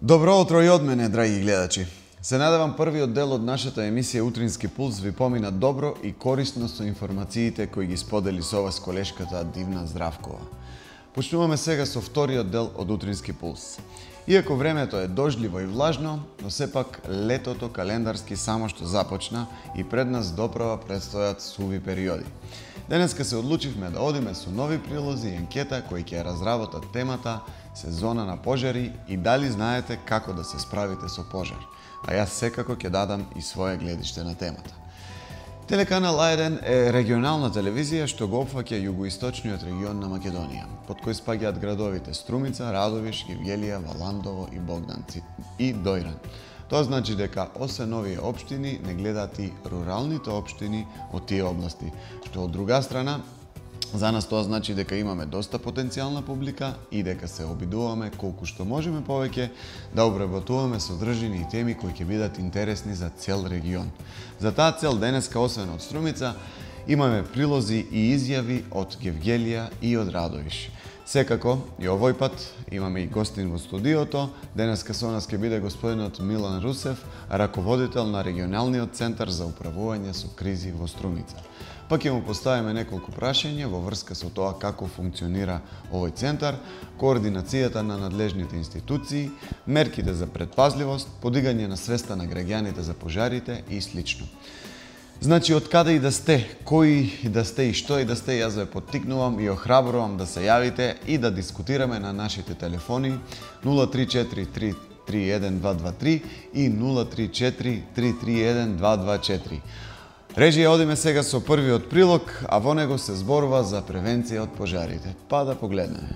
Добро утро и од мене, драги гледачи. Се надевам првиот дел од нашата емисија Утрински пулс ви помина добро и корисно со информациите кои ги сподели со вас колешката Дивна Здравкова. Почнуваме сега со вториот дел од Утрински пулс. Иако времето е дождливо и влажно, но сепак летото календарски само што започна и пред нас доправа предстојат суви периоди. Денеска се одлучивме да одиме со нови прилози и анкета кои ќе разработат темата сезона на пожари и дали знаете како да се справите со пожар. А јас секако ќе дадам и свое гледиште на темата. Телеканал А1 е регионална телевизија што го опфаќа југоисточниот регион на Македонија, под кој спаѓаат градовите Струмица, Радовиш, Гевгелија, Валандово и Богданци и Дојран. Тоа значи дека освен овие општини не гледаат и руралните општини од тие области, што од друга страна за нас тоа значи дека имаме доста потенцијална публика и дека се обидуваме колку што можеме повеќе да обработуваме содржини и теми кои ќе бидат интересни за цел регион. За таа цел денеска, освен од Струмица, имаме прилози и изјави од Гевгелија и од Радовиш. Секако, и овој пат имаме и гостин во студиото. Денеска со нас ќе биде господинот Милан Русев, раководител на регионалниот центар за управување со кризи во Струмица. Пак ќе му поставиме неколку прашања во врска со тоа како функционира овој центар, координацијата на надлежните институции, мерките за предпазливост, подигање на свеста на граѓаните за пожарите и слично. Значи, од каде и да сте, кои и да сте и што и да сте, јас ве поттикнувам и охрабрувам да се јавите и да дискутираме на нашите телефони 034 331 223 и 034 331 224. Режија, одиме сега со првиот прилог, а во него се зборува за превенција од пожарите. Па да погледнеме.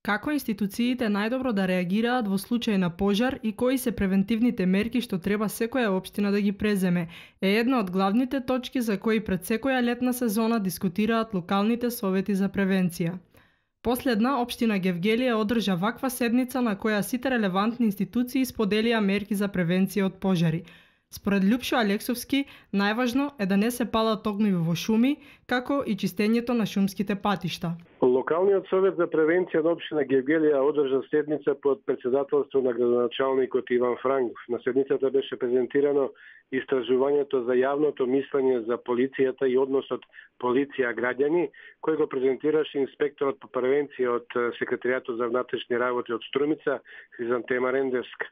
Како институциите најдобро да реагираат во случај на пожар и кои се превентивните мерки што треба секоја општина да ги преземе, е една од главните точки за кои пред секоја летна сезона дискутираат локалните совети за превенција. Последна, општина Гевгелија одржа ваква седница на која сите релевантни институции споделија мерки за превенција од пожари. Според Љупшо Алексовски, најважно е да не се палат огниви во шуми, како и чистењето на шумските патишта. Локалниот совет за превенција на општина Гевгелија одржа седница под председателство на градоначалникот Иван Франгов. На седницата беше презентирано истражувањето за јавното мислење за полицијата и односот полиција-граѓани, кој го презентираше инспекторот по превенција од Секретаријатот за внатрешни работи од Струмица, Хризантема Рендевска.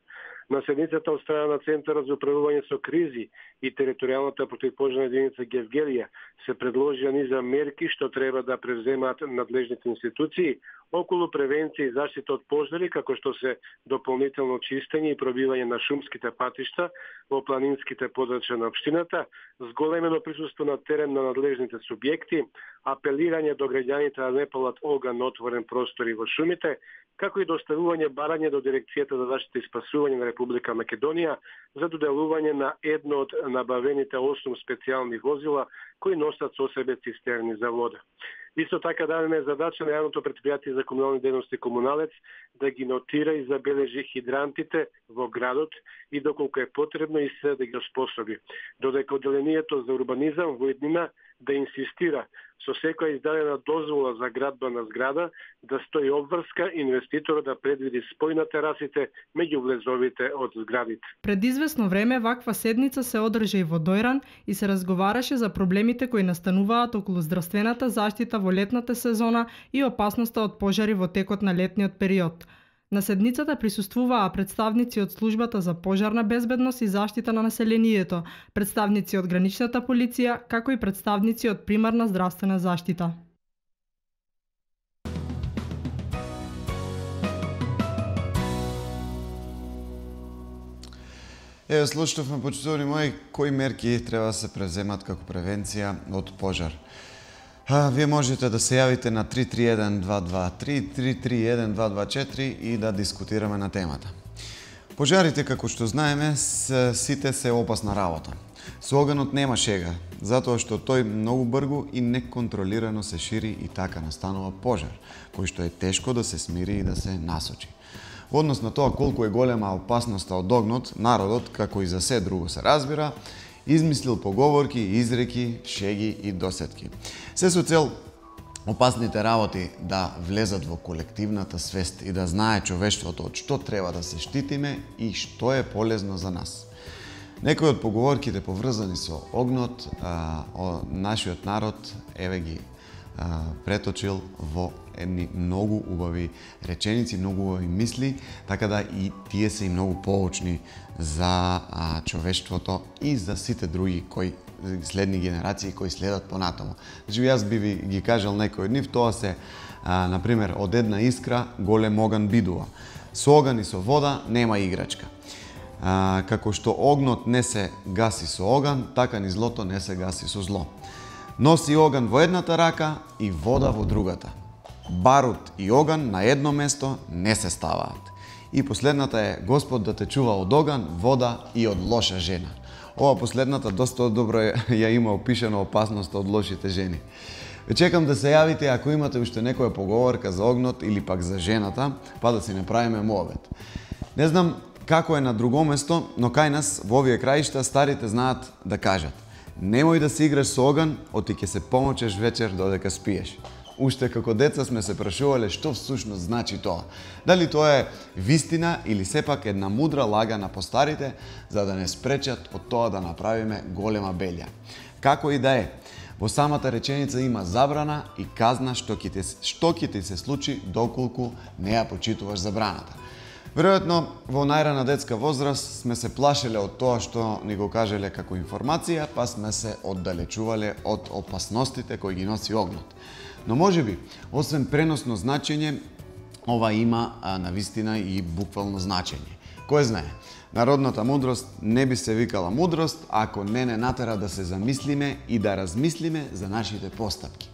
На седницата од страна на Центарот за управување со кризи и територијалната противпожарна единица Гевгелија се предложија низа мерки што треба да превземаат надлежните институции околу превенција и заштита од пожари, како што се дополнително чистење и пробивање на шумските патишта во планинските подрачја на општината, зголемено присуство на терен на надлежните субјекти, апелирање до граѓаните да не палат оган на отворен простор и во шумите, како и доставување барање до Дирекцијата за заштита и спасување на Република Македонија за доделување на едно од набавените 8 специјални возила кои носат со себе цистерни за вода. Исто така дадена е задача на јавното претпријатие за комунални дејности Комуналец да ги нотира и забележи хидрантите во градот и доколку е потребно и се да ги оспособи. Додека одделението за урбанизам во иднина да инсистира со секоја издадена дозвола за градба на зграда да стои обврска инвеститорот да предвиди спој на терасите меѓу влезовите од зградите. Пред известно време ваква седница се одржа и во Дојран и се разговараше за проблемите кои настануваат околу здравствената заштита во летната сезона и опасноста од пожари во текот на летниот период. На седницата присуствуваа представници од службата за пожарна безбедност и заштита на населението, представници од граничната полиција, како и представници од примарна здравствена заштита. Еве, слушнавме, почитувани мои, кои мерки треба да се преземат како превенција од пожар. Вие можете да се јавите на 331 223, 331 224 и да дискутираме на темата. Пожарите, како што знаеме, сите се опасна работа. Со оганот нема шега, затоа што тој многу бргу и неконтролирано се шири и така настанува пожар, кој што е тешко да се смири и да се насочи. Во однос на тоа колку е голема опасноста од огнот, народот, како и за се друго се разбира, измислил поговорки, изреки, шеги и досетки. Се со цел опасните работи да влезат во колективната свест и да знае човештвото од што треба да се штитиме и што е полезно за нас. Некои од поговорките поврзани со огнот, нашиот народ еве ги преточил во едни многу убави реченици, многу убави мисли, така да и тие се и многу поучни за човештвото и за сите други кои следни генерации кои следат понатаму. Значи, јас би ви ги кажал некои од нив, тоа се, например, од една искра голем оган бидува. Со оган и со вода нема играчка. Како што огнот не се гаси со оган, така ни злото не се гаси со зло. Носи оган во едната рака и вода во другата. Барут и оган на едно место не се ставаат. И последната е Господ да те чува од оган, вода и од лоша жена. Ова последната доста добро ја има опишано опасноста од лошите жени. Ве чекам да се јавите ако имате уште некоја поговорка за огнот или пак за жената, па да си направиме муабет. Не знам како е на друго место, но кај нас во овие краишта старите знаат да кажат: немој да се играш со оган, оти ќе се помочеш вечер додека спиеш. Уште како деца сме се прашувале што всушност значи тоа. Дали тоа е вистина или сепак една мудра лага на постарите за да не спречат од тоа да направиме голема белја. Како и да е, во самата реченица има забрана и казна што ќе ти се случи доколку не ја почитуваш забраната. Веројатно, во најрана детска возраст сме се плашеле од тоа што ни го кажеле како информација, па сме се оддалечувале од опасностите кои ги носи огнот. Но можеби, освен преносно значење, ова има навистина и буквално значење. Кој знае, народната мудрост не би се викала мудрост ако не натера да се замислиме и да размислиме за нашите постапки.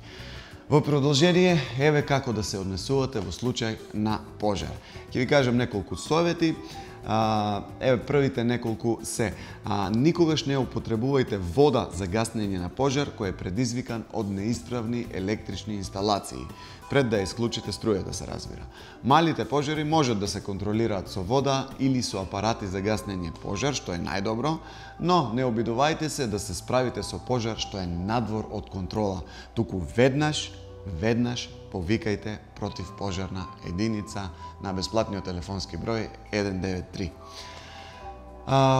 Во продолжение, еве како да се однесувате во случај на пожар. Ќе ви кажам неколку совети. Еве првите неколку се: никогаш не употребувајте вода за гаснење на пожар кој е предизвикан од неисправни електрични инсталации, пред да ја исклучите струјата, се разбира. Малите пожари можат да се контролираат со вода или со апарати за гаснење пожар, што е најдобро, но не обидувајте се да се справите со пожар што е надвор од контрола, туку веднаш повикајте противпожарна единица на бесплатниот телефонски број 193.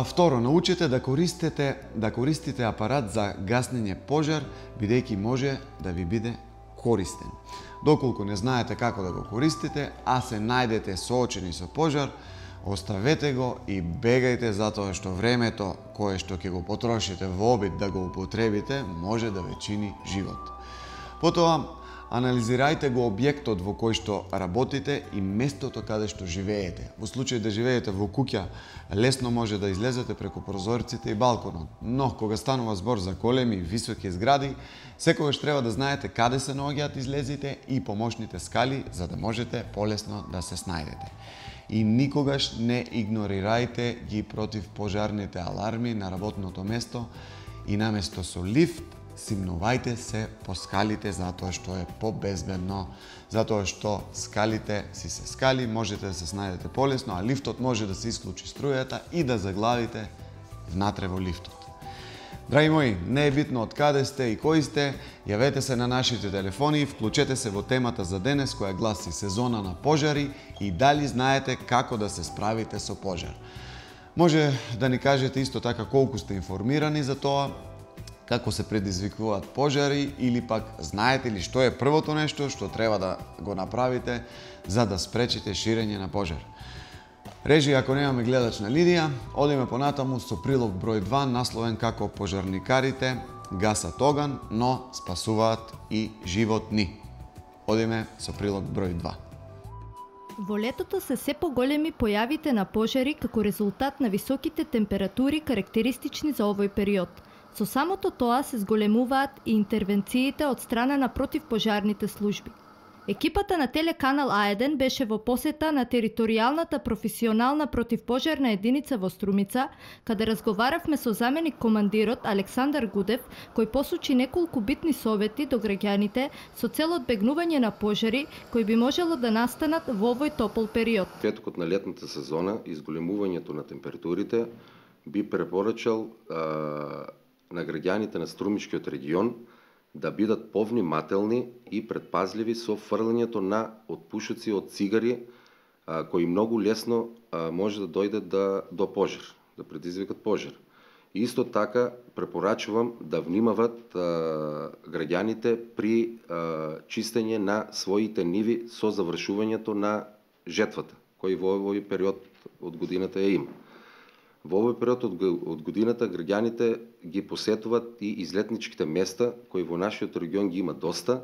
Второ, научете да користите апарат за гаснење пожар, бидејќи може да ви биде користен. Доколку не знаете како да го користите, а се најдете соочени со пожар, оставете го и бегајте, затоа што времето кое што ќе го потрошите во обид да го употребите може да ве чини живот. Потоа, анализирајте го објектот во кој што работите и местото каде што живеете. Во случај да живеете во куќа, лесно може да излезете преку прозорците и балконот, но кога станува збор за големи и високи згради, секогаш треба да знаете каде се наоѓаат излезите и помошните скали за да можете полесно да се снајдете. И никогаш не игнорирајте ги противпожарните аларми на работното место и наместо со лифт симнувајте се по скалите затоа што е побезбедно, затоа што скалите си се скали, можете да се снајдете полесно, а лифтот може да се исклучи струјата и да заглавите внатре во лифтот. Драги мои, не е битно од каде сте и кои сте, јавете се на нашите телефони, вклучете се во темата за денес која гласи сезона на пожари и дали знаете како да се справите со пожар. Може да ни кажете исто така колку сте информирани за тоа, како се предизвикуваат пожари или пак знаете ли што е првото нешто што треба да го направите за да спречите ширење на пожар. Режи, ако немаме гледач на линија, одиме понатаму со прилог број 2 насловен како пожарникарите гасат оган, но спасуваат и животни. Одиме со прилог број 2. Во летото се се поголеми појавите на пожари како резултат на високите температури карактеристични за овој период. Со самото тоа се зголемуваат и интервенциите од страна на противпожарните служби. Екипата на телеканал А1 беше во посета на територијалната професионална противпожарна единица во Струмица, каде разговаравме со заменик командирот Александар Гудев, кој посочи неколку битни совети до граѓаните со цел одбегнување на пожари кои би можело да настанат во овој топол период. Петокот на летната сезона и зголемувањето на температурите би препорачал на граѓаните на Струмичкиот регион да бидат повнимателни и предпазливи со фрлањето на отпушоци од цигари, кои многу лесно може да дојде до пожар, да предизвикат пожар. И исто така препорачувам да внимават граѓаните при чистење на своите ниви со завршувањето на жетвата, кој во овој период од годината ја има. Во овој период од годината граѓаните ги посетуват и излетничките места, кои во нашиот регион ги има доста,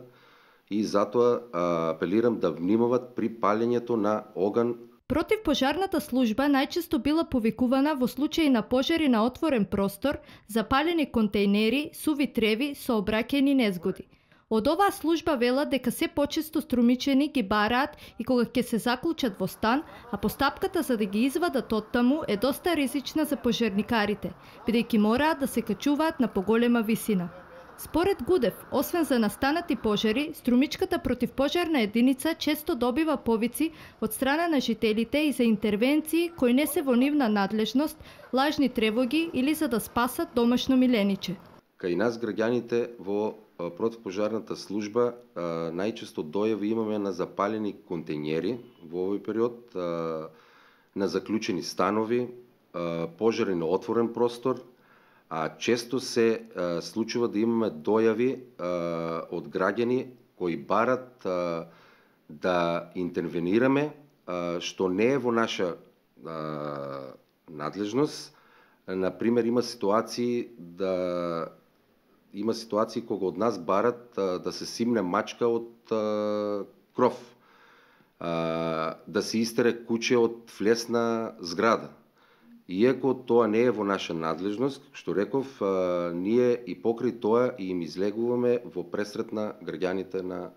и затоа апелирам да внимават при палењето на оган. Противпожарната служба најчесто била повикувана во случаи на пожари на отворен простор, запалени контејнери, суви треви, сообраќајни незгоди. Од оваа служба велат дека се почесто струмичени ги бараат и кога ќе се заклучат во стан, а постапката за да ги извадат оттаму е доста ризична за пожарникарите, бидејќи мораат да се качуваат на поголема висина. Според Гудев, освен за настанати пожари, струмичката противпожарна единица често добива повици од страна на жителите и за интервенции кои не се во нивна надлежност, лажни тревоги или за да спасат домашно милениче. Кај нас граѓаните во противпожарната служба најчесто дојави имаме на запалени контејнери во овој период, на заклучени станови, пожари на отворен простор, а често се случува да имаме дојави од граѓани кои барат да интервенираме, што не е во наша надлежност. Например, има ситуации кога од нас барат да се симне мачка од кров, да се истере куче од флесна зграда. Иако тоа не е во наша надлежност, што реков, ние и покрај тоа им излегуваме во пресрет на граѓаните на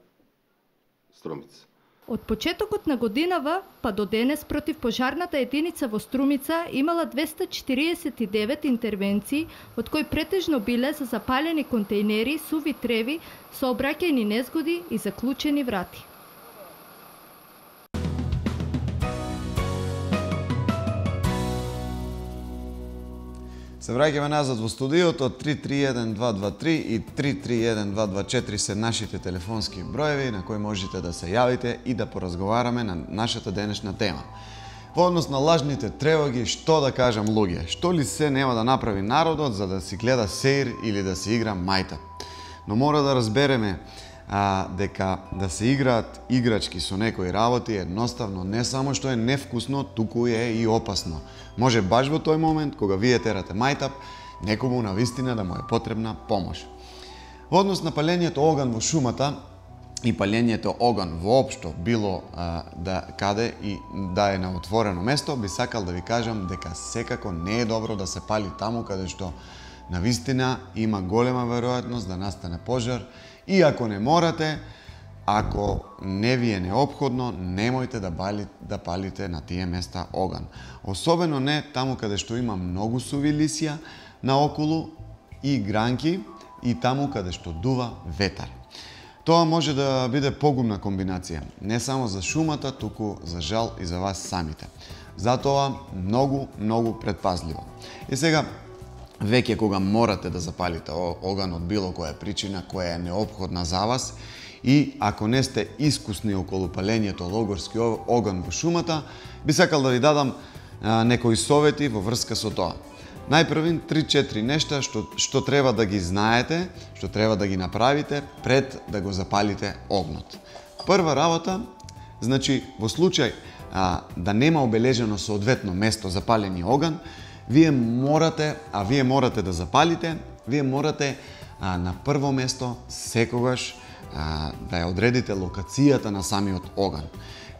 Струмица. Од почетокот на годинава па до денес противпожарната единица во Струмица имала 249 интервенции, од кои претежно биле за запалени контејнери, суви треви, сообраќајни незгоди и заклучени врати. Се враќаме назад во студиото. 331-223 и 331-224 се нашите телефонски броеви на кои можете да се јавите и да поразговараме на нашата денешна тема. Во однос на лажните тревоги, што да кажам луѓе? Што ли се нема да направи народот за да си гледа сеир или да си игра мајта? Но мора да разбереме дека да се играат играчки со некои работи едноставно не само што е невкусно, туку е и опасно. Може баш во тој момент кога вие терате мајтап, некому навистина да му е потребна помош. Во однос на палењето оган во шумата и палењето оган воопшто, било каде и да е на отворено место, би сакал да ви кажам дека секако не е добро да се пали таму каде што навистина има голема веројатност да настане пожар. И ако не морате, ако не ви е неопходно, немојте да палите на тие места оган. Особено не таму каде што има многу суви лисја наоколу и гранки и таму каде што дува ветар. Тоа може да биде погубна комбинација, не само за шумата, туку за жал и за вас самите. Затоа многу предпазливо. И сега, веќе кога морате да запалите оган од било која причина која е неопходна за вас и ако не сте искусни околу палењето логорски оган во шумата, би сакал да ви дадам некои совети во врска со тоа. Најпрвин 3-4 нешта што треба да ги знаете, што треба да ги направите пред да го запалите огнот. Прва работа, значи во случај да нема обележено соодветно место за палење оган, вие морате да запалите, вие морате на прво место секогаш да ја одредите локацијата на самиот оган.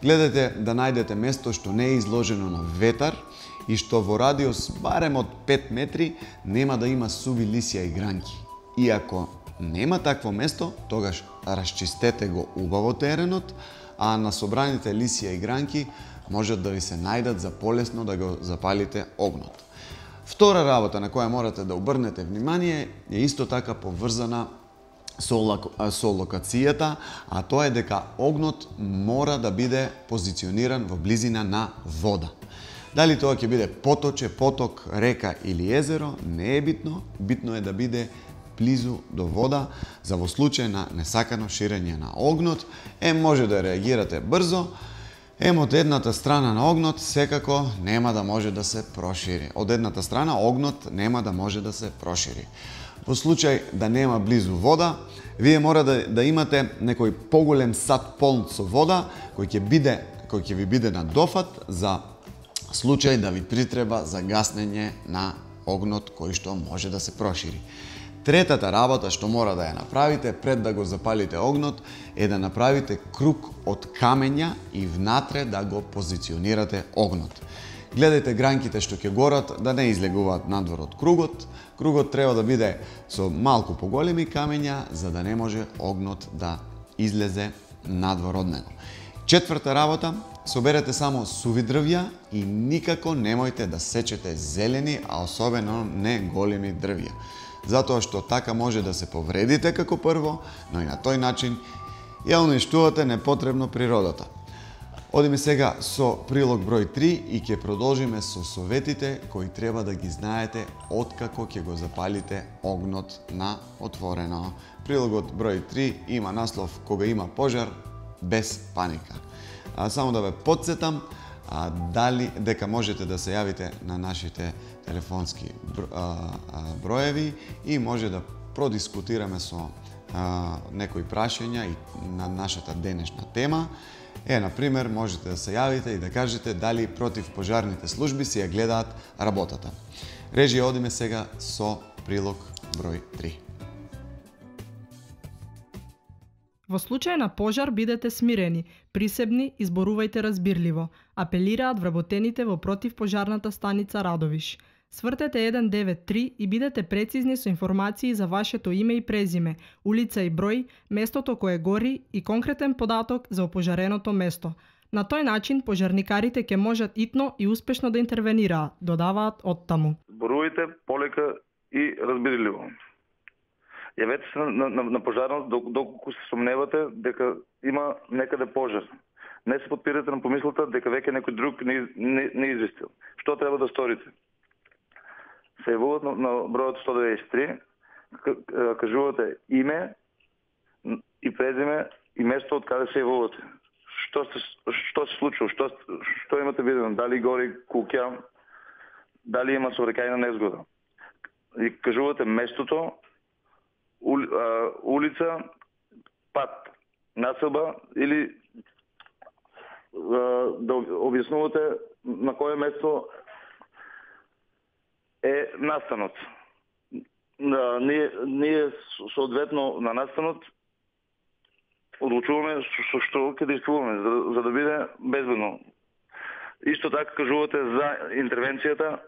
Гледате да најдете место што не е изложено на ветар и што во радиус барем од 5 метри нема да има суви лисја и гранки. И ако нема такво место, тогаш расчистете го убаво теренот, а на собраните лисја и гранки можат да ви се најдат за полесно да го запалите огнот. Втора работа на која морате да обрнете внимание е исто така поврзана со локацијата, а тоа е дека огнот мора да биде позициониран во близина на вода. Дали тоа ќе биде поточе, поток, река или езеро, не е битно. Битно е да биде близу до вода, за во случај на несакано ширење на огнот, може да реагирате брзо, од едната страна на огнот секако нема да може да се прошири. Од едната страна огнот нема да може да се прошири. Во случај да нема близу вода, вие мора да имате некој поголем сад полн со вода, кој ќе ви биде на дофат за случај да ви притреба за гаснење на огнот кој што може да се прошири. Третата работа што мора да ја направите пред да го запалите огнот е да направите круг од камења и внатре да го позиционирате огнот. Гледајте гранките што ќе горат да не излегуваат надвор од кругот. Кругот треба да биде со малку поголеми камења за да не може огнот да излезе надвор од него. Четврта работа, соберете само суви дрвја и никако немојте да сечете зелени, а особено не големи дрвја. Затоа што така може да се повредите како прво, но и на тој начин ја уништувате непотребно природата. Одиме сега со прилог број 3 и ќе продолжиме со советите кои треба да ги знаете откако ќе го запалите огнот на отворено. Прилогот број 3 има наслов "Кога има пожар, без паника". Само да ве подсетам дека можете да се јавите на нашите телефонски броеви и може да продискутираме со некои прашања и на нашата денешна тема. Например, можете да се јавите и да кажете дали противпожарните служби си ја гледаат работата. Режија, одиме сега со прилог број 3. Во случај на пожар бидете смирени, присебни и зборувајте разбирливо, апелираат вработените во противпожарната станица Радовиш. Свртете 193 и бидете прецизни со информации за вашето име и презиме, улица и број, местото кое гори и конкретен податок за опожареното место. На тој начин пожарникарите ќе можат итно и успешно да интервенираат, додаваат оттаму. Зборувајте полека и разбирливо. Јавете се на пожарност доколку се сомневате дека има некаде пожар. Не се подпирате на помислата дека веќе некој друг не известил. Што треба да сторите? Се јавуват на бројот 193, кажувате име и презиме и место од каде се јавувате. Што се случило? Што имате видено? Дали гори куќа? Дали има сообраќајна незгода? И кажувате местото, улица, пат, населба или да објаснувате на кое место е настанот. Ние соодветно на настанот одлучуваме со што ќе действуваме за да биде безбедно. Исто така кажувате за интервенцијата,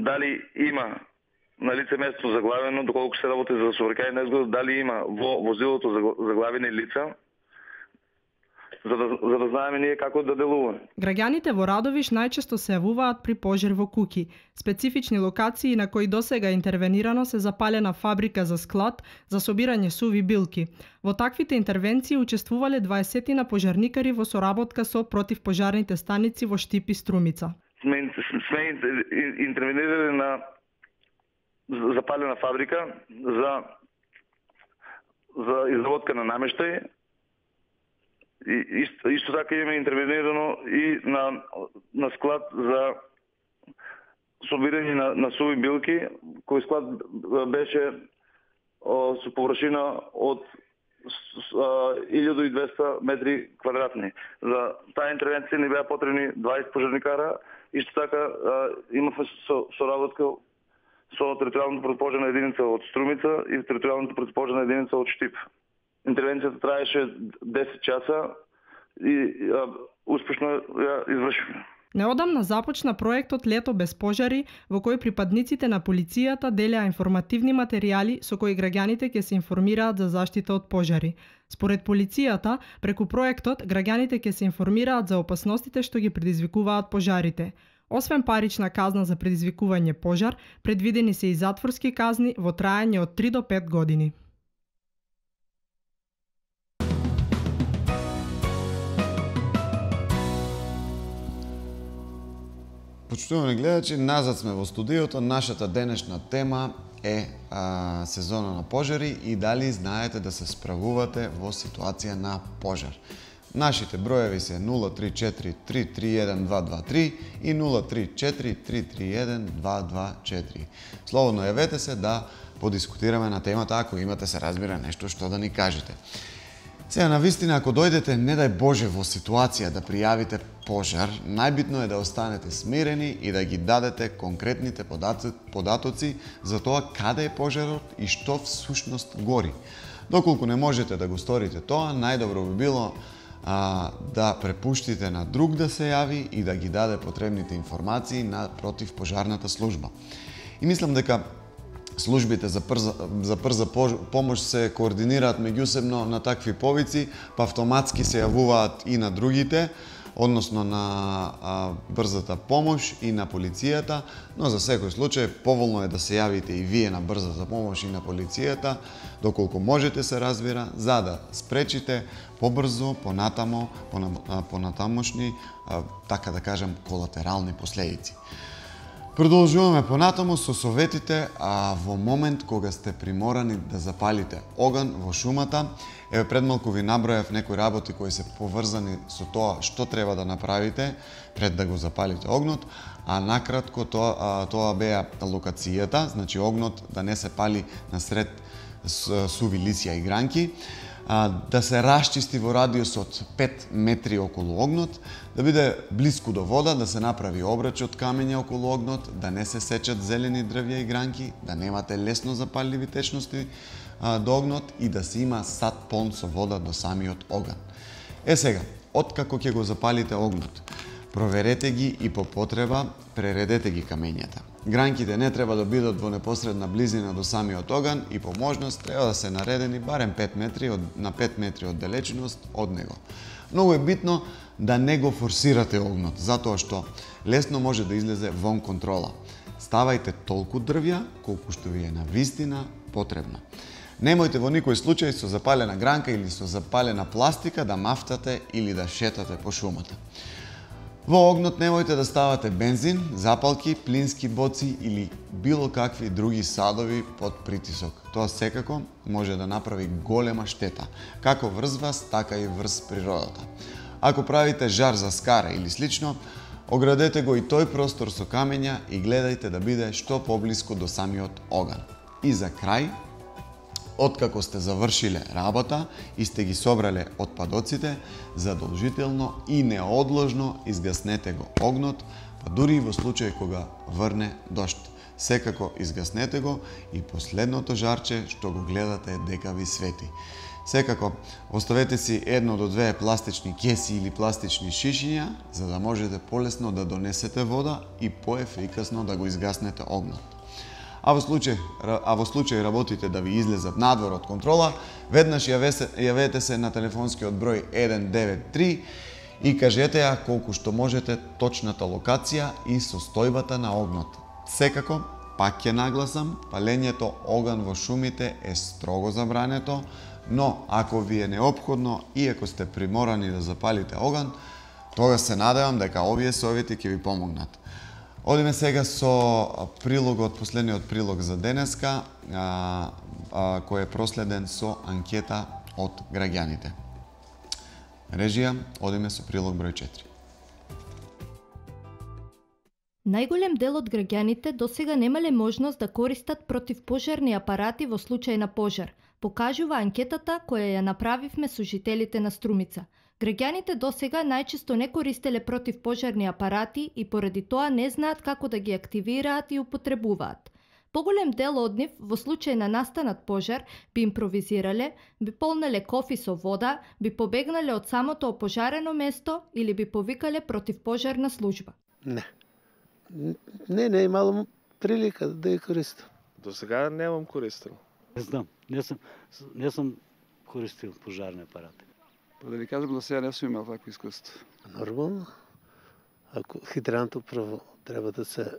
дали има на лице место заглавено, доколку се работи за сообраќајна незгода, дали има во возилото заглавени лица, за да знаеме ние како да делуваме. Граѓаните во Радовиш најчесто се јавуваат при пожар во куќи. Специфични локации на кои досега интервенирано се запалена фабрика за склад за собирање суви билки. Во таквите интервенции учествувале 20 на пожарникари во соработка со противпожарните станици во Штип и Струмица. Сме интервенирали на запалена фабрика за изработка на намештај. Исто така имаме интервенирано и на склад за собирање на суви билки, кој склад беше со површина од 1200 метри квадратни. За таа интервенција ни беа потребни 20 пожарникара. Исто така имавме соработка со територијалната противопожарна единица од Струмица и територијалната противопожарна единица од Штип. Интервенцијата траеше 10 часа и успешно ја извршивме. Неодамна започна проектот Лето без пожари, во кој припадниците на полицијата делеа информативни материјали со кои граѓаните ќе се информираат за заштита од пожари. Според полицијата, преку проектот, граѓаните ќе се информираат за опасностите што ги предизвикуваат пожарите. Освен парична казна за предизвикување пожар, предвидени се и затворски казни во траење од 3 до 5 години. Почитувани гледачи, назад сме во студиото. Нашата денешна тема е сезона на пожари и дали знаете да се справувате во ситуација на пожар. Нашите броеви се 034 331 223 и 034 331 224. Слободно јавете се да подискутираме на темата ако имате, се разбира, нешто што да ни кажете. Сега, навистина, ако дојдете, не дај Боже, во ситуација да пријавите пожар, најбитно е да останете смирени и да ги дадете конкретните податоци за тоа каде е пожарот и што всушност гори. Доколку не можете да го сторите тоа, најдобро би било да препуштите на друг да се јави и да ги даде потребните информации на противпожарната служба. И мислам дека службите за брза помош се координираат меѓусебно на такви повици, па автоматски се јавуваат и на другите, односно на брзата помош и на полицијата, но за секој случај поволно е да се јавите и вие на брзата помош и на полицијата, доколку можете, се разбира, за да спречите побрзо, понатамошни, така да кажем, колатерални последици. Продолжуваме понатаму со советите, во момент кога сте приморани да запалите оган во шумата. Еве, пред малку ви набројав некои работи кои се поврзани со тоа што треба да направите пред да го запалите огнот, а накратко тоа беа локацијата, значи огнот да не се пали насред суви лисја и гранки, да се расчисти во радиус од 5 метри околу огнот, да биде блиску до вода, да се направи обрач од камења околу огнот, да не се сечат зелени дрвја и гранки, да немате лесно запалливи течности до огнот и да се има сад полн со вода до самиот оган. Сега, откако ќе го запалите огнот, проверете ги и по потреба прередете ги камењата. Гранките не треба да бидат во непосредна близина до самиот оган и по можност треба да се наредени барем 5 метри на 5 метри од далечиност од него. Многу е битно да не го форсирате огнот, затоа што лесно може да излезе вон контрола. Ставајте толку дрвја колку што ви е навистина потребно. Немојте во никој случај со запалена гранка или со запалена пластика да мафтате или да шетате по шумата. Во огнот немојте да ставате бензин, запалки, плински боци или било какви други садови под притисок. Тоа секако може да направи голема штета, како врз вас, така и врз природата. Ако правите жар за скара или слично, оградете го и тој простор со камења и гледајте да биде што поблиску до самиот оган. И за крај, откако сте завршиле работа и сте ги собрале отпадоците, задолжително и неодложно изгаснете го огнот, па дури и во случај кога врне дожд. Секако изгаснете го и последното жарче што го гледате дека ви свети. Секако оставете си 1 до 2 пластични кеси или пластични шишиња, за да можете полесно да донесете вода и поефикасно да го изгаснете огнот. А во случај работите да ви излезат надвор од контрола, веднаш јавете се на телефонскиот број 193 и кажете ја колку што можете точната локација и состојбата на огнот. Секако, пак ќе нагласам, палењето оган во шумите е строго забрането, но ако ви е неопходно и ако сте приморани да запалите оган, тогаш се надевам дека овие совети ќе ви помогнат. Одиме сега со прилогот, последниот прилог за денеска, кој е проследен со анкета од граѓаните. Режија, одиме со прилог број 4. Најголем дел од граѓаните досега немале можност да користат противпожарни апарати во случај на пожар, покажува анкетата која ја направивме со жителите на Струмица. Граѓаните досега најчесто не користеле противпожарни апарати и поради тоа не знаат како да ги активираат и употребуваат. Поголем дел од нив во случај на настанат пожар би импровизирале, би полнале кофи со вода, би побегнале од самото опожарено место или би повикале противпожарна служба. Не имало прилика да ја користам. До сега немам користил. Не знам, не сум користил пожарни апарати. Па да ви кажам, за сега не сум имал такво искуство. Нормално. Ако хидрантот прво треба да се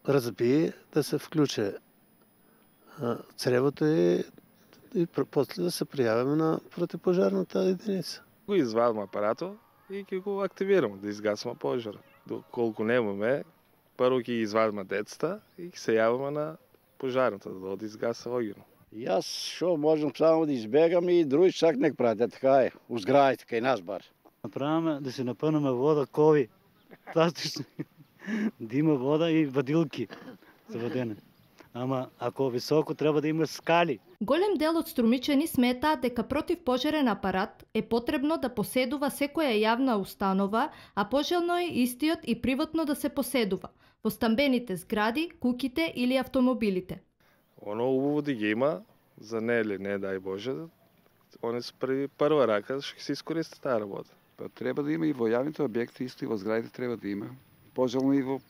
разбие, да се вклучи цревото и после да се пријавиме на противпожарната единица. Го извадам апаратот и ќе го активирам да изгасиме пожарот. Доколку немаме, прво ќе извадиме децата и ќе се јавиме на пожарната да оди изгаса огнено. Јас што можам само да избегам и други чак нек пратят, така е, у зградите кај нас бар. Направаме да се напънаме вода, кови, пластични, да има вода и вадилки за водене. Ама ако високо треба да има скали. Голем дел од струмичани сметаат дека противпожарен апарат е потребно да поседува секоја јавна установа, а пожелно е истиот и приватно да се поседува во стамбените згради, куќите или автомобилите. Оно убаво да ги има, за не дај Боже, они се прва рака што ќе се искористи таа работа. Па треба да има и во јавните објекти, исто и во зградите треба да има. Пожелно и во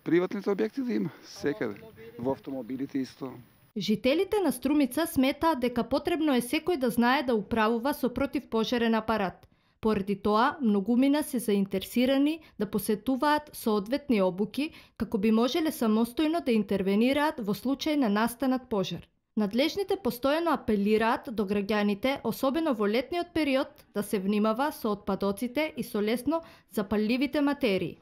приватните објекти да има, секаде. Во автомобилите исто. Жителите на Струмица сметаат дека потребно е секој да знае да управува со противпожарен апарат. Поради тоа, многумина се заинтересирани да посетуваат соодветни обуки како би можеле самостојно да интервенираат во случај на настанат пожар. Надлежните постојано апелираат до граѓаните, особено во летниот период, да се внимава со отпадоците и со лесно запалливите материи.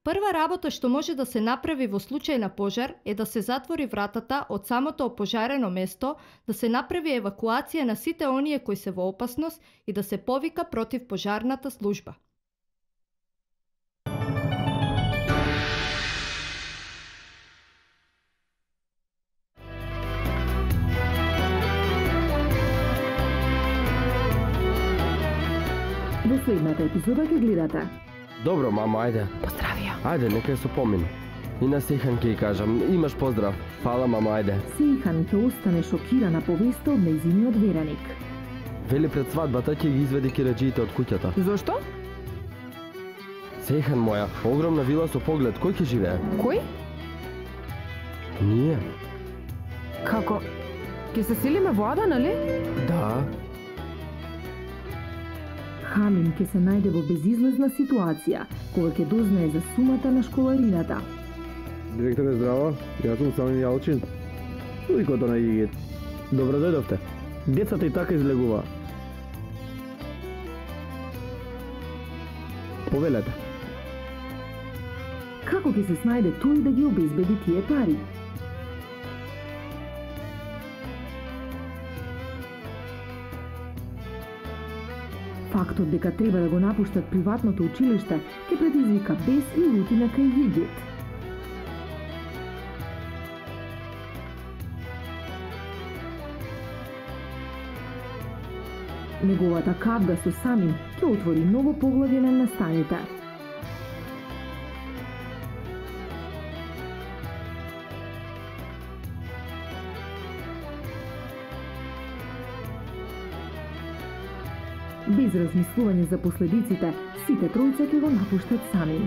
Прва работа што може да се направи во случај на пожар е да се затвори вратата од самото опожарено место, да се направи евакуација на сите оние кои се во опасност и да се повика противпожарната служба. Во следната епизода ќе гледате. Добро, мамо, ајде. Поздравија. Ајде, нека се помине. И на Сејхан ќе кажам, имаш поздрав. Фала, мамо, ајде. Сејхан ќе остане шокирана повеста од нејзиниот вереник. Вели пред свадбата ќе ги изведи кираџиите од куќата. Зошто? Сејхан моја, огромна вила со поглед, кој ќе живее? Кој? Ние. Како? Ќе се селиме во Ада, нали? Да. Хамин ќе се најде во безизлезна ситуација, кога ќе дознае за сумата на школарината. Директоре, здраво, јас сум Самин Јалчин. Ликото на Игит. Добро дојдовте. Децата и така излегува. Повелете. Како ќе се снајде тој да ги обезбеди тие пари? Фактот дека треба да го напуштат приватното училиште ќе предизвика бес и лутина кај Јигит. Неговата кавга со Самин ќе отвори ново поглавје на настаните. Без размислување за последиците, сите тројца ќе го напуштат Самин.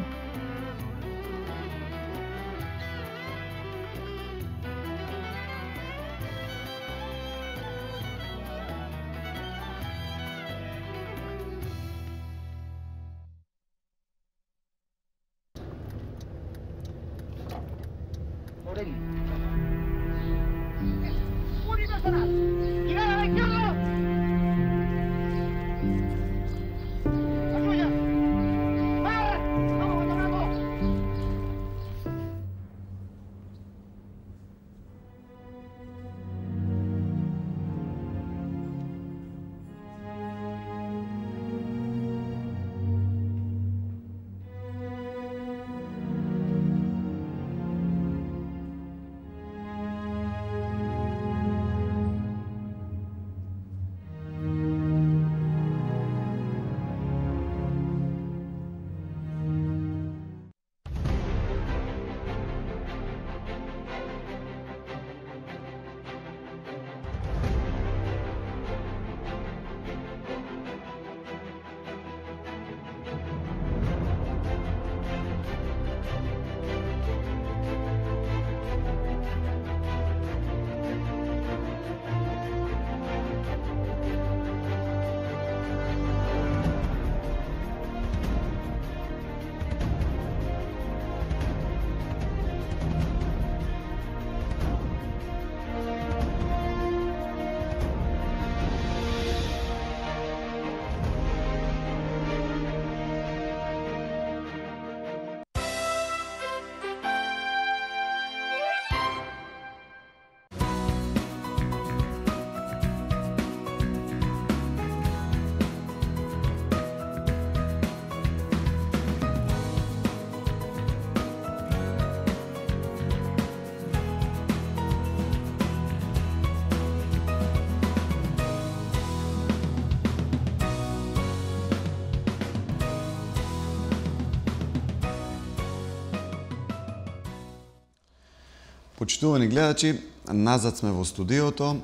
Почитувани гледачи, назад сме во студиото.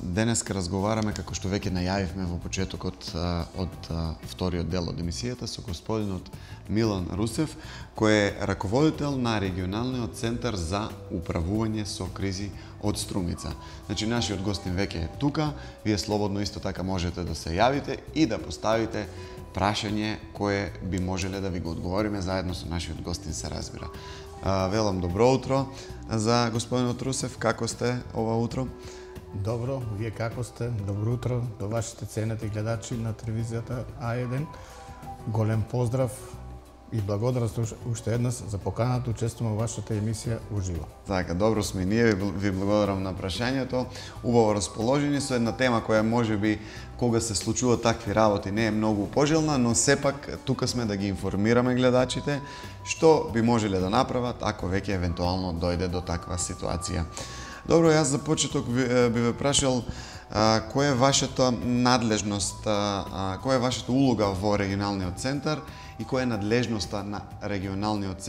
Денеска разговараме, како што веќе најавивме во почетокот од вториот дел од емисијата, со господинот Милан Русев, кој е раководител на регионалниот центар за управување со кризи од Струмица. Значи, нашиот гостин веќе е тука, вие слободно исто така можете да се јавите и да поставите прашање кое би можеле да ви го одговориме заедно со нашиот гостин, се разбира. Велам добро утро за господинот Русев, како сте ова утро? Добро, вие како сте? Добро утро до вашите ценети гледачи на телевизијата А1. Голем поздрав и благодарност уште еднаш за поканата учествувам во вашата емисија уживо. Така, добро сме ние, ви благодарам на прашањето. Убаво расположени со една тема која можеби кога се случуваат такви работи не е многу пожелна, но сепак тука сме да ги информираме гледачите што би можеле да направат ако веќе евентуално дојде до таква ситуација. Добро, јас за почеток би ве прашал која е вашата надлежност, која е вашата улога во регионалниот центар и која е надлежноста на регионалниот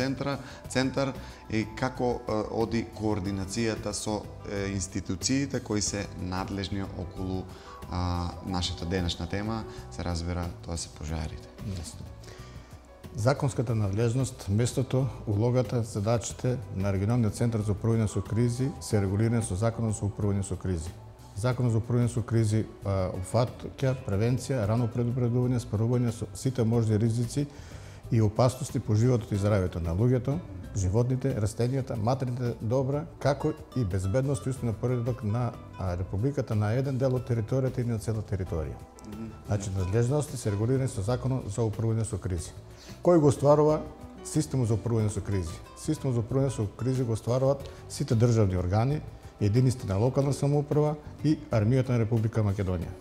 центар и како оди координацијата со институциите кои се надлежни околу нашата денешна тема, се разбира, тоа се пожарите. Законската надлежност, местото, улогата, задачите на регионалниот центар за управување со кризи се регулирани со Законот за управување со кризи. Законот за управување со кризи опфаќа превенција, рано предупредување, справување со сите можни ризици и опасности по животот и здравјето на луѓето, животните, растенијата, материјалните добра, како и безбедност и на поредок на Републиката на еден дел од територијата и на цела територија. Значи, надлежности се регулирани со Законот за управување со кризи. Кој го остварува системот за управување со кризи? Системот за управување со кризи го остваруваат сите државни органи, единиците на локална самоуправа и армијата на Република Македонија.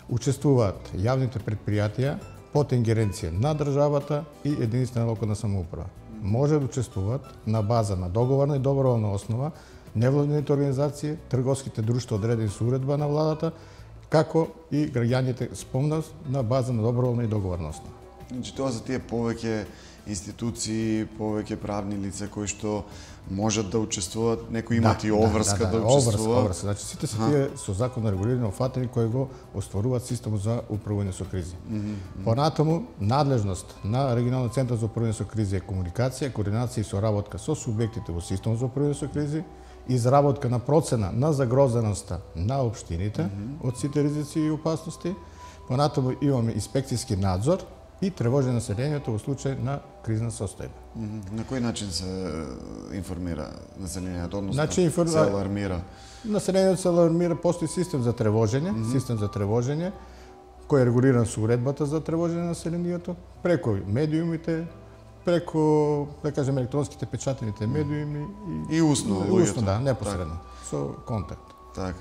Учествуваат јавните предпријатија под ингеренција на државата и единиците на локална самоуправа. Може да учествуваат на база на договорна и доброволна основа невладините организации, трговските друштва одредени со уредба на владата, како и граѓаните спомнав на база на доброволна и договорна основа. Значи, тоа за тие повеќе институции, повеќе правни лица кои што можат да учествуваат, некои имат и обврска да учествуваат. Обврска. Значи, сите се тие со закон регулирани опфатени кои го остваруваат системот за управување со кризи. Понатаму, надлежност на регионалниот центар за управување со кризи е комуникација, координација и соработка со субјектите во системот за управување со кризи, изработка на процена на загрозеноста на општините од сите ризици и опасности. Понатаму имаме инспекцијски надзор и тревожење населението во случај на кризна состојба. На кој начин се информира населението, односно значи, се алармира? Населението се алармира, постои систем за тревожење, кој е регулиран со уредбата за тревожење на населението, преку медиумите, преку, да кажем, електронските печатените медиуми и усно, да, непосредно, со контакт. Така.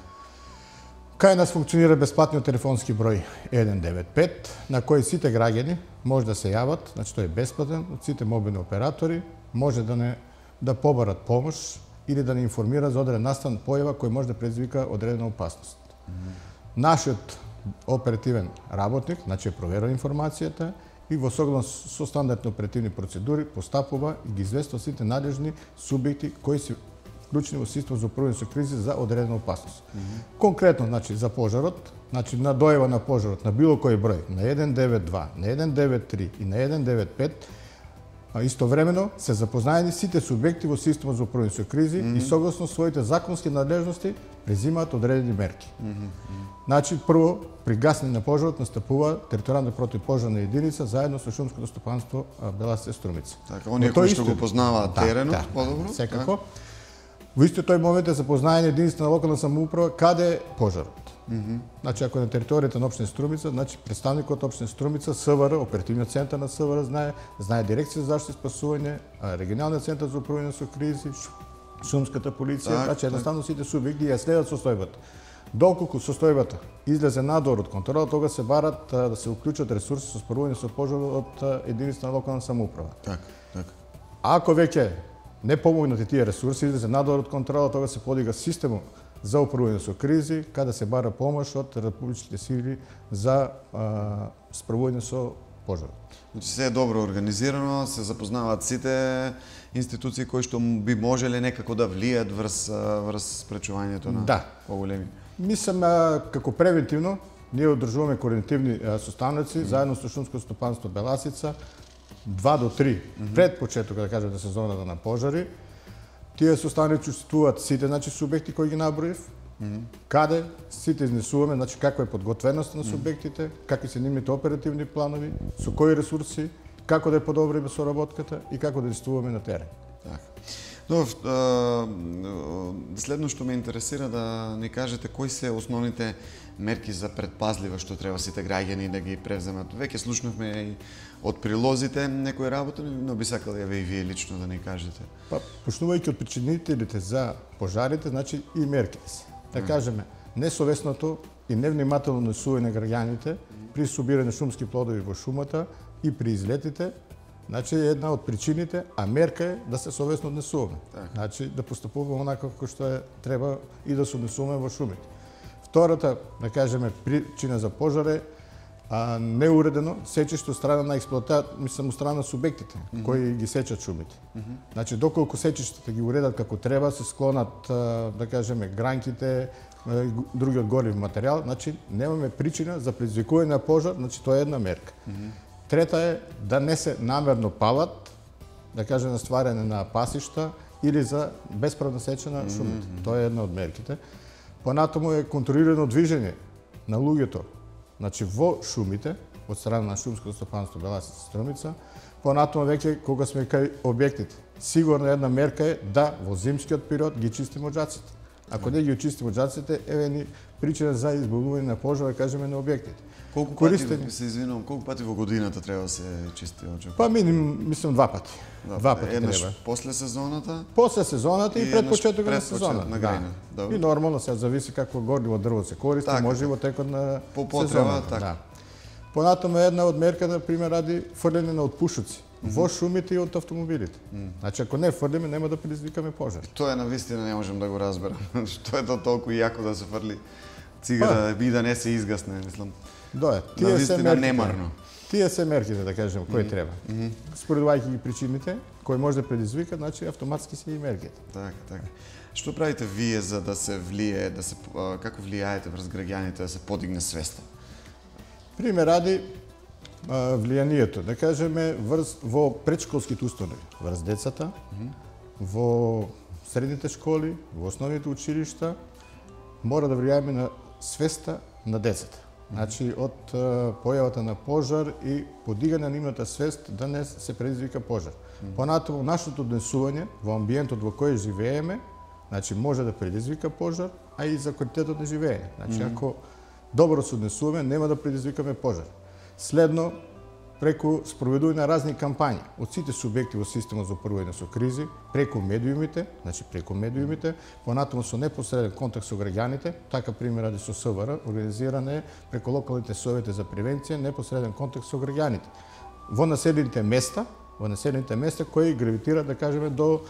Кај нас функционира бесплатниот телефонски број 195, на кој сите граѓани може да се јават, значи тој е бесплатен, од сите мобилни оператори, може да побарат помош или да не информира за одреден настан појава кој може да предизвика одредена опасност. Нашиот оперативен работник, значи е проверил информацијата и во согласност со стандардни оперативни процедури постапува и ги известува сите надлежни субјекти кои се вклучени во системот за управување со кризи за одредена опасност. Конкретно, значи, за пожарот, значи, на дојава на пожарот на било кој број, на 192, на 193 и на 195, истовремено се запознаени сите субјекти во системот за управување со кризи и согласно своите законски надлежности презимаат одредени мерки. Значи, прво, при гасење на пожарот настапува територијална противпожарна единица заедно со шумското стопанство Беласе Струмица. Така, оние кои што го познаваат теренот, подобро? Секако. Во истиот тој момент е запознаени единиците на локална самоуправа каде е пожарот. Значи, ако е на територијата на општина Струмица, значи представникот општина Струмица, СВР, оперативниот центар на СВР знае дирекција за заштита и спасување, регионалниот центар за управување со кризи, шумската полиција, значи едноставно сите субјекти ја следат состојбата. Доколку состојбата излезе надвор од контрола, тога се барат да се уклучат ресурси со справување со пожар од единиците на локална самоуправа. Така. Ако веќе не помогнати тие ресурси, излезе надвор од контрола, тога се подига системот за управување со кризи, каде се бара помош од републичките сили за справување со пожарот. Значи се е добро организирано, се запознаваат сите институции кои што би можеле некако да влијат врз спречувањето на поголеми. Мислам, како превентивно, ние одржуваме координативни составници заедно со шумско стопанство Беласица 2 до 3 пред почетокот, да кажем, на сезоната на пожари. Тие составници учествуваат сите субјекти кои ги наброив, каде сите изнесуваме, каква е подготвеноста на субјектите, какви се нивните оперативни планови, со кои ресурси, како да ја подобриме соработката и како да действуваме на терен. Следно што ме интересира да ни кажете кои се основните мерки за предпазлива што треба сите граѓани да ги превземат. Веќе слушнавме и од прилозите некои работи, но би сакал и вие лично да ни кажете. Почнувајќи од причинителите за пожарите, значи и мерките се. Да кажеме, несовесното и невнимателно несување на граѓаните при собирање шумски плодови во шумата и при излетите, значи е една од причините, а мерка е да се совесно однесуваме. Значи да постапуваме онака како што треба и да се однесуваме во шумите. Втората, да кажеме, причина за пожар е неуредено сечиште од страна на мислам од страна на субјектите кои ги сечат шумите. Значи доколку сечиштата ги уредат како треба, се склонат, да кажеме, гранките, другиот горив материјал, значи немаме причина за предизвикување на пожар, значи тоа е една мерка. Трета е да не се намерно палат, да кажеме, на стварање на пасишта или за бесправна сеча на шумите. Тоа е една од мерките. Понатаму е контролирано движење на луѓето, значи во шумите, од страна на шумското стопанство Беласица Струмица. Понатаму веќе кога сме кај објектите, сигурно една мерка е да во зимскиот период ги чистиме оџаците. Ако не ги очистиме оџаците, еве ни причина за избавување на пожар, да кажеме, на објектите. Колку пати, се извинувам, колку пати во годината треба да се чисти оџак? Мислам 2 пати. 2 пати треба. Еднаш после сезоната? После сезоната и пред почетокот на сезоната. Да. И нормално се зависи какво горниво дрво се користи, може и во текот на сезоната. Понатаму е една од мерка, например, ради фрлење на отпушоци во шумите и од автомобилите. Значи, ако не фрлиме, нема да предизвикаме пожар. Тоа е навистина, не можем да го разберам. Што е тоа толку јако да се фрли цигара и да не се изгасне, мислам. Тие се мерките. Тие се мерките, да кажем, кои треба. Споредувајќи ги причините, кои може да предизвика, значи автоматски се и мерките. Така. Што правите вие за да се влие, како влијаете врз граѓаните да се подигне свеста? Пример ради влијанието, да кажеме, во предшколските установи, врз децата, во средните школи, во основните училишта, мора да влијаеме на свеста на децата. Значи, од појавата на пожар и подигање на нивната свест да не се предизвика пожар. Понатаму, нашето однесување во амбиентот во кој живееме, значи, може да предизвика пожар, а и за квалитетот на живење. Значи, ако добро се однесуваме, нема да предизвикаме пожар. Следно, преку спроведување на разни кампањи од сите субјекти во системот за управување со кризи, преку медиумите, понатаму со непосреден контакт со граѓаните, така пример ради со СВР, организиране преку локалните совети за превенција, непосреден контакт со граѓаните. Во населените места кои гравитираат, да кажеме, до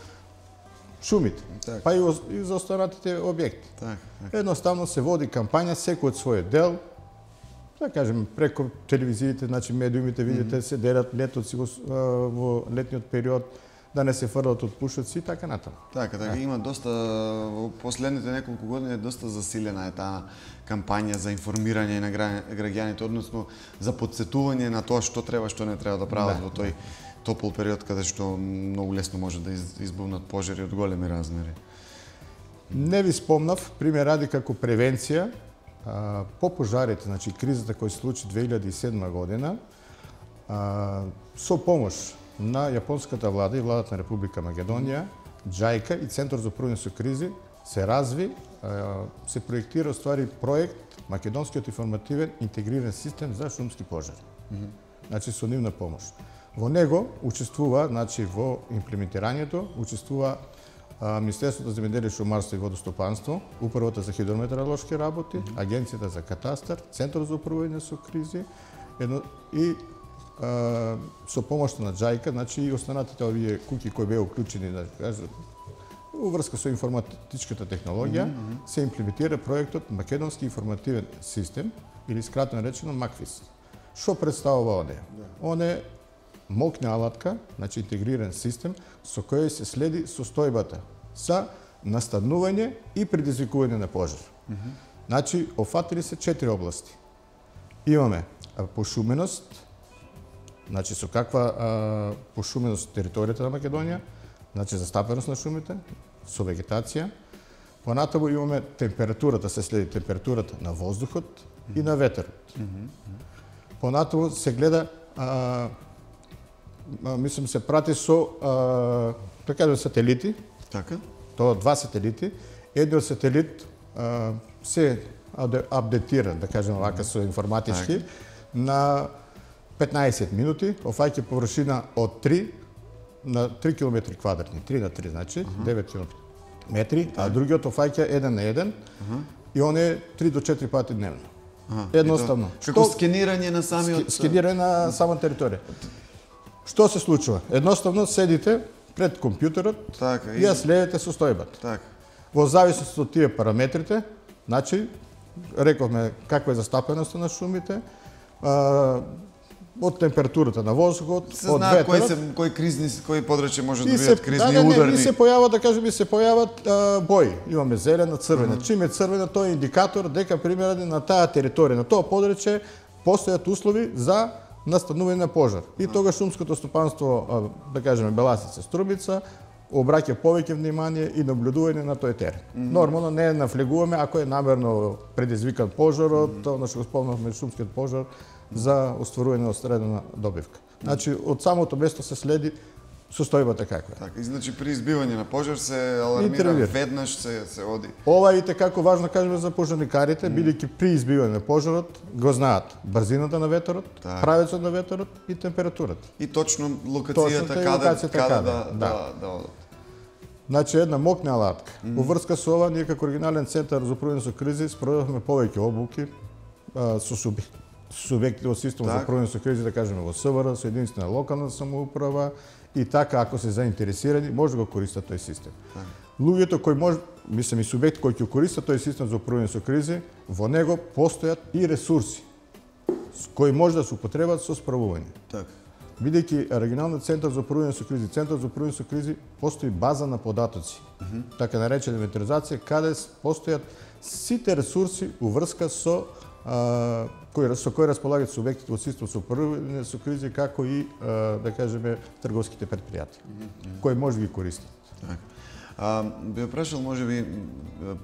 шумите, па и за останатите објекти. Едноставно се води кампања, секој од својот дел, да кажем, преку телевизиите, значи медиумите, видите, се делат летоци во летниот период, да не се фрлат отпушоци и така натаму. Така, има доста, во последните неколку години е доста засилена е таа кампања за информирање на граѓаните, односно за подсетување на тоа што треба, што не треба да прават во тој топол период каде што многу лесно може да избувнат пожари од големи размери. Не ви спомнав, пример ради како превенција, по пожарите, значи кризата која се случи 2007 година, со помош на јапонската влада и владата на Република Македонија, џајка и Центар за управување со кризи се разви, се проектира ствари проект Македонскиот информативен интегриран систем за шумски пожари. Значи со нивна помош. Во него учествува, значи во имплементирањето, учествува Министерството за земјоделие, шумарство и водостопанство, Управата за хидрометеоролошки работи, Агенцијата за катастар, Центар за управување со кризи и со помошта на џајка, значи и останатите овие куќи кои беа уклучени, да кажам, во врска со информатичката технологија, се имплементира проектот Македонски информативен систем или скратено речено МАКФИС. Што представува оне? Оне мокна алатка, значи интегриран систем со кој се следи состојбата за настанување и предизвикување на пожар. Значи, офатили се 4 области. Имаме пошуменост, значи со каква пошуменост територијата на Македонија, значи застапеност на шумите, со вегетација. Понатаму имаме температурата, се следи температурата на воздухот и на ветерот. Понатаму се гледа, мислам се прати со, така сателити. Така? Тоа 2 сателити. Едниот сателит се апдетира, да кажем вака со информатички, на 15 минути, офаќа површина од 3 на 3 км квадратни, 3 на 3, значи 9 км, а другиот офаќа 1 на 1 и он е 3 до 4 пати дневно. Едноставно. Како скенирање на самиот... Скенирање на сама територија. Што се случува? Едноставно седите пред компјутерот и ја следите состојбата. Во зависност од тие параметрите, значи, рековме каква е застапеноста на шумите, од температурата на воздухот, од ветерот. Кои подрачја може да бидат кризни ударни. И се појават, да кажем, се појават бои. Имаме зелена, црвена. Чим е црвена, тоа е индикатор дека примерно на таа територија, на тоа подрачје постојат услови за настанување на пожар. И тогаш шумското стопанство, да кажеме Беласица, Струмица, обраќа повеќе внимание и наблюдување на тој терен. Нормално не навлегуваме ако е намерно предизвикан пожарот, ono што го спомнавме шумскиот пожар за остварување на средна добивка. Значи од самото место се следи состојбата каква е. Така, и значи при избивање на пожар се алармира веднаш се оди. Ова е како важно кажеме за пожарникарите, бидејќи при избивање на пожарот го знаат брзината на ветерот, правецот на ветерот и температурата. И точно локацијата каде да одат. Значи една мокна алатка. Во врска со ова ние како регионален центар за управување со кризи спроведовме повеќе обуки со субјектите во системот за управување со кризи, да кажеме во СВР, со единиците на локална самоуправа и така ако се заинтересирани може да го користат тој систем. Луѓето кои може, мислам и субјекти кои ќе користат тој систем за управување со кризи, во него постојат и ресурси кои може да се употребат со справување. Бидејќи регионалниот центар за управување со кризи, центар за управување со кризи, постои база на податоци, така наречена инвентаризација, каде постојат сите ресурси уврска со кои располагаат субјектите во системот за управување со кризи, како и да кажеме трговските предпријатија, кои може да ги користат. Би прашал, може би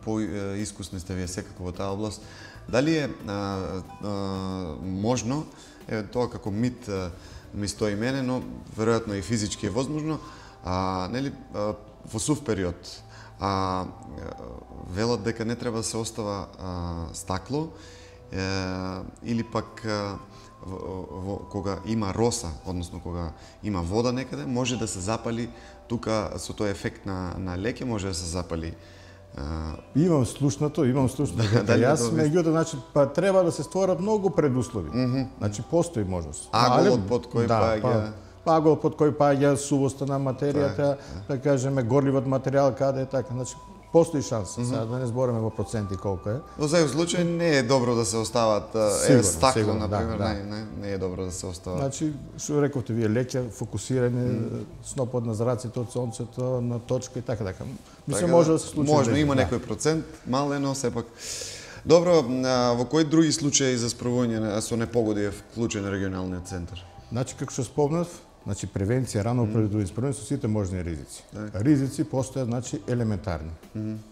по-искусни сте вие секако во таа област, дали е можно, тоа како мит ми стои мене, но веројатно и физички е возможно, нели во сув период велат дека не треба да се остава стакло или пак кога има роса, односно кога има вода некаде, може да се запали тука со тој ефект на леќе, може да се запали. Имам слушнато. Јас меѓутоа, значи, треба да се створат многу предуслови. Значи, постои можност. Аголот под кој паѓа... Аголот под кој паѓа, сувоста на материјата, да кажеме, горливот материјал, каде е така. Значи, постои шанса. Сега да не збориме во проценти колку е. Во секој случај не е добро да се остават стакло, например, не е добро да се остават. Значи, што рековте вие, леќа, фокусирање, снопот на зраците од сонцето, на точка и така. Мислам, може да се случи. Можно, има некој процент, мале, но сепак. Добро, во кои други случаи за справување со непогоди е вклучен регионалниот центар? Значи, како што спомнав, значи превенција, рано предупредување, справување со сите можни ризици. Ризици постојат, значи, елементарни.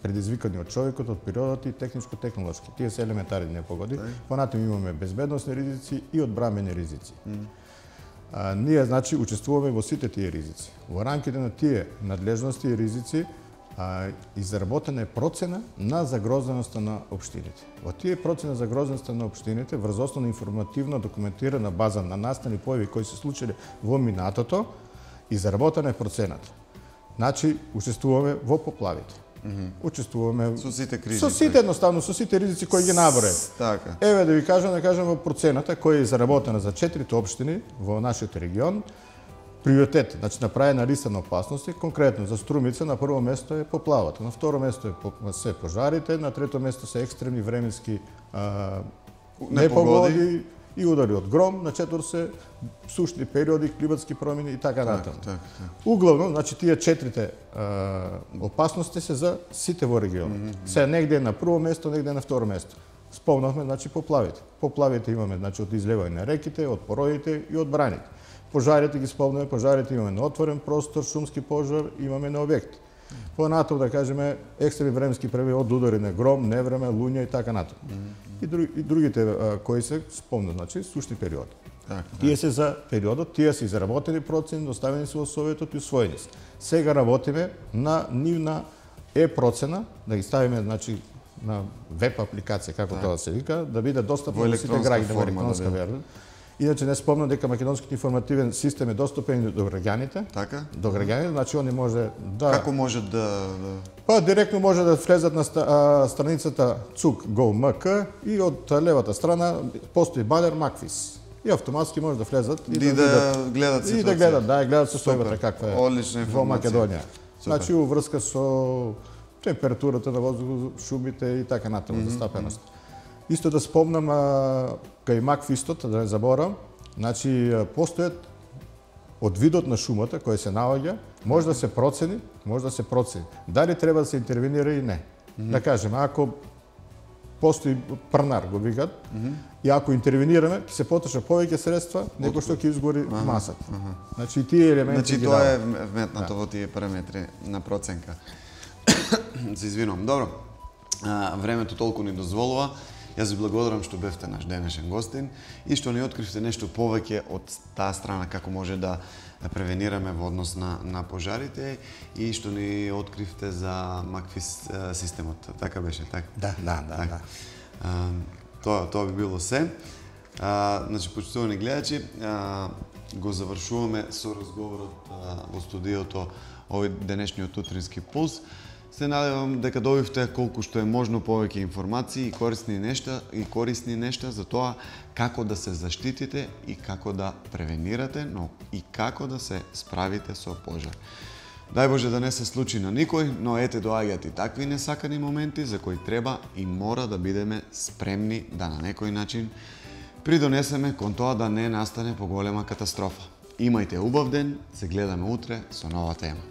Предизвикани од човекот, од природата и техничко-технолошки. Тие се елементарни непогоди. Понатаму имаме безбедносни ризици и одбрамени ризици. Ние, значи, учествуваме во сите тие ризици. Во рамките на тие надлежности и ризици изработена е процена на загрозеноста на општините. Во тие процена загрозеноста на општините, врз основа информативно документирана база на настани појави кои се случиле во минатото, изработена е процената. Значи, учествуваме во поплавите. Учествуваме со сите кризи. Со сите едноставно, со сите ризици кои ги наброев. Така. Еве да ви кажам во процената која е изработена за 4 општини во нашиот регион. Приоритет, значи направена листа на опасности, конкретно за Струмица на прво место е поплавата, на второ место се пожарите, на трето место се екстремни временски непогоди и удари од гром, на четвр се сушни периоди, климатски промени и така натаму. Углавно, значи тие четирите опасности се за сите во регионот. Се негде на прво место, негде на второ место. Спомнавме, значи, поплавите. Поплавите имаме, значи, од излевање на реките, од породите и од браните. Пожарите ги спомнаме, пожарите имаме на отворен простор, шумски пожар, имаме на објекти. Понатаму, да кажеме, екстремни временски прояви од удари на гром, невреме, луња и така натаму. И другите кои се спомнат, значи, сушни периоди. Тие се за периодот, тие се изработени процени, доставени се во Советот и усвоени се. Сега работиме на нивна процена, да ги ставиме, значи, на веб апликација, како тоа се вика, да биде достапно во сите граѓани во електронска верзија. Иначе не спомнам дека македонскиот информативен систем е достапен до граѓаните. Така? До граѓаните, значи они може да... Како може да... Па директно може да влезат на страницата CUK.GO.MK и од левата страна постои банер Макфис. И автоматски може да влезат и да гледат ситуација. И да гледат, да, гледат состојбата каква е во Македонија. Значи уврска со температурата на воздухот, шумите и така натаму, застапеност. Исто да спомнам кај Макфистот, да не заборам, значи постојат од видот на шумата кој се наоѓа, може да се процени, дали треба да се интервенира и не. Да кажеме, ако постои прнар, го викат, и ако интервенираме, ќе се потрошат повеќе средства, него што ќе изгори масата. Значи и тие елементи ги дават. Значи тоа е вметнато во тие параметри на проценка. Се извинувам. Добро. Времето толку ни дозволува. Јас ви благодарам што бевте наш денешен гостин и што ни откривте нешто повеќе од таа страна како може да превенираме во однос на пожарите и што ни откривте за Макфис системот. Така беше, така? Да. Тоа би било се. Значи, почитувани гледачи, го завршуваме со разговорот во студиото овој денешниот утрински пулс. Се надевам дека добивте колку што е можно повеќе информации и корисни нешта за тоа како да се заштитите и како да превенирате, но и како да се справите со пожар. Дај Боже да не се случи на никој, но ете доаѓаат и такви несакани моменти за кои треба и мора да бидеме спремни да на некој начин придонесеме кон тоа да не настане поголема катастрофа. Имајте убав ден, се гледаме утре со нова тема.